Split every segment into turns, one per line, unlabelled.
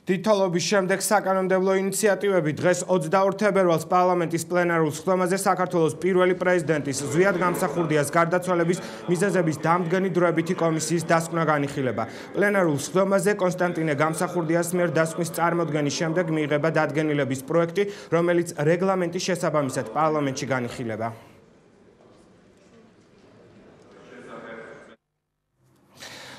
თითოების შემდეგ საკანონმდებლო ინიციატივები დღეს 22 თებერვალს პარლამენტის პლენარულ სხდომაზე საქართველოს პირველი პრეზიდენტის ზვიად გამსახურდიას გარდაცვალების მიზეზების დამდგენი დროებითი კომისიის დასკვნა განიხილება. პლენარულ სხდომაზე კონსტანტინე გამსახურდიას მიერ დასკვნის წარმოდგენის შემდეგ მიიღება დადგენილების პროექტი, რომელიც რეგლამენტის შესაბამისად პარლამენტში განიხილება.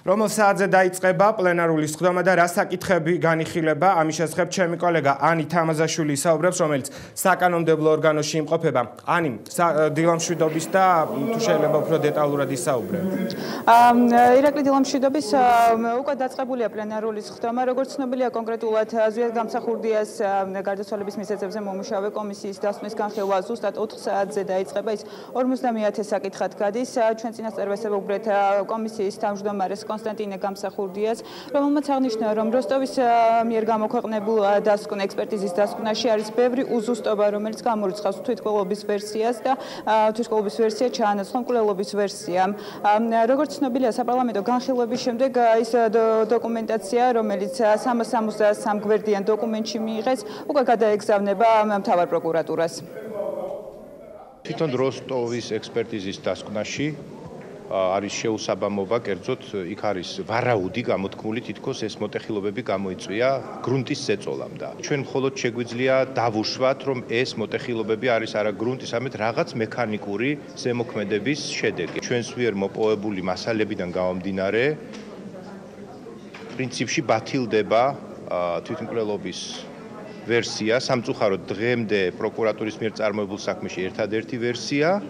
რომელ საათზე დაიწყება პლენარული სხდომა და რა საკითხები განიხილება, ამის შესახებ ჩემი კოლეგა ანი თამაზაშვილი ისაუბრებს, რომელიც საკანონმდებლო ორგანოში იმყოფება. ანი, დილამშვიდობის და თუ შეიძლება უფრო დეტალურად ისაუბრე.
ირაკლი დილამშვიდობის, უკვე დაწყებულია პლენარული სხდომა, როგორც ცნობილია კონკრეტულად ზვიად გამსახურდიას გარდაცვალების მიზეზებზე მომუშავე კომისიის დასკვნის განხილვა ზუსტად 4 საათზე დაიწყება, ის 50-ე საკითხად გადის. ჩვენ წინასწარ ვესაუბრეთ კომისიის თავმჯდომარეს კონსტანტინე გამსახურდიას, რომელმაც აღნიშნა, რომ როსტოვის მიერ გამოქვეყნებულ დასკვნა ექსპერტიზის დასკვნაში არის ბევრი უზუსტობა, რომელიც გამორიცხავს თვითმკვლელობის ვერსიას და თვითმკვლელობის ვერსია ჩაანაცვლა მკვლელობის ვერსიამ. როგორც ცნობილია, საპარლამენტო განხილვების შემდეგ ის დოკუმენტაცია, რომელიც 363 გვერდიან დოკუმენტში მიიღეს, უკვე გადაეგზავნება მთავარ პროკურატურას.
თვითონ როსტოვის ექსპერტიზის დასკვნაში არის შეუსაბამობა, კერძოდ იქ არის ვარაუდი გამოთქმული, თითქოს ეს მოტეხილობები გამოიწვია გრუნტის ზეწოლამ და ჩვენ მხოლოდ შეგვიძლია დავუშვათ, რომ ეს მოტეხილობები არის არა გრუნტის, არამედ რაღაც მექანიკური ზემოქმედების შედეგი. ჩვენს მიერ მოპოვებული მასალებიდან გამომდინარე, პრინციპში ბათილდება თვითმკვლელობის ვერსია, სამწუხაროდ დღემდე პროკურატურის მიერ წარმოებულ საქმეში ერთადერთი ვერსია.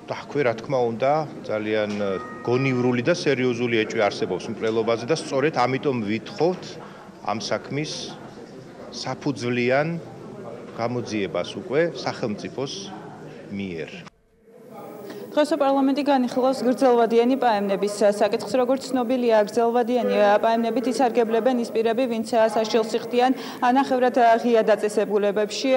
დაქვე, რა თქმა უნდა, ძალიან გონივრული და სერიოზული ეჭვი არსებობს მკვლელობაზე და სწორედ ამიტომ ვითხოვთ ამ საქმის საფუძვლიან გამოძიებას უკვე სახელმწიფოს მიერ.
დღეს პარლამენტი განიხილავს გრძელვადიანი პაემნების საკითხს, როგორც ცნობილია, გრძელვადიანი პაემნებით ისარგებლებენ ის პირები, ვინც საშიშელს იხდიან ნახევრად ღია დაწესებულებებში.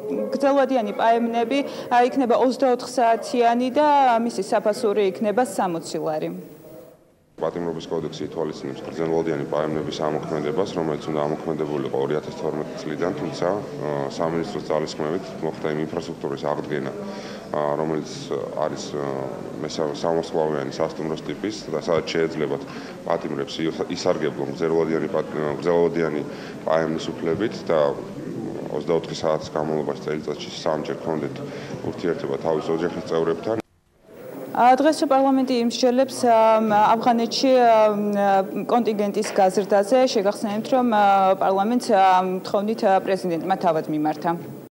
გრძელვადიანი პაემნები იქნება 24 საათიანი და მისი საფასური იქნება 60 ლარი.
პატიმრობის კოდექსი ითვალისწინებს გრძელვადიანი პაემნების ამოქმედებას, რომელიც უნდა ამოქმედებულიყო 2012 წლიდან, თუმცა სამინისტროს ძალისხმევით მოხდა იმ ინფრასტრუქტურის აღდგენა, რომელიც არის სამოსხლავიანი სასტუმროს ტიპის და სადაც შეეძლებათ პატიმრებს ისარგებლონ გრძელვადიანი პაემნის უფლებით და 24 საათის განმავლობაში წელიწადში 3 ჯერ ჰქონდეთ ურთიერთობა თავის ოჯახის წევრებთან.
დღეს პარლამენტი იმსჯელებს ავღანეთში კონტინგენტის გაზრდაზე. შეგახსენებთ, რომ პარლამენტს თხოვნით პრეზიდენტმა თავად მიმართა.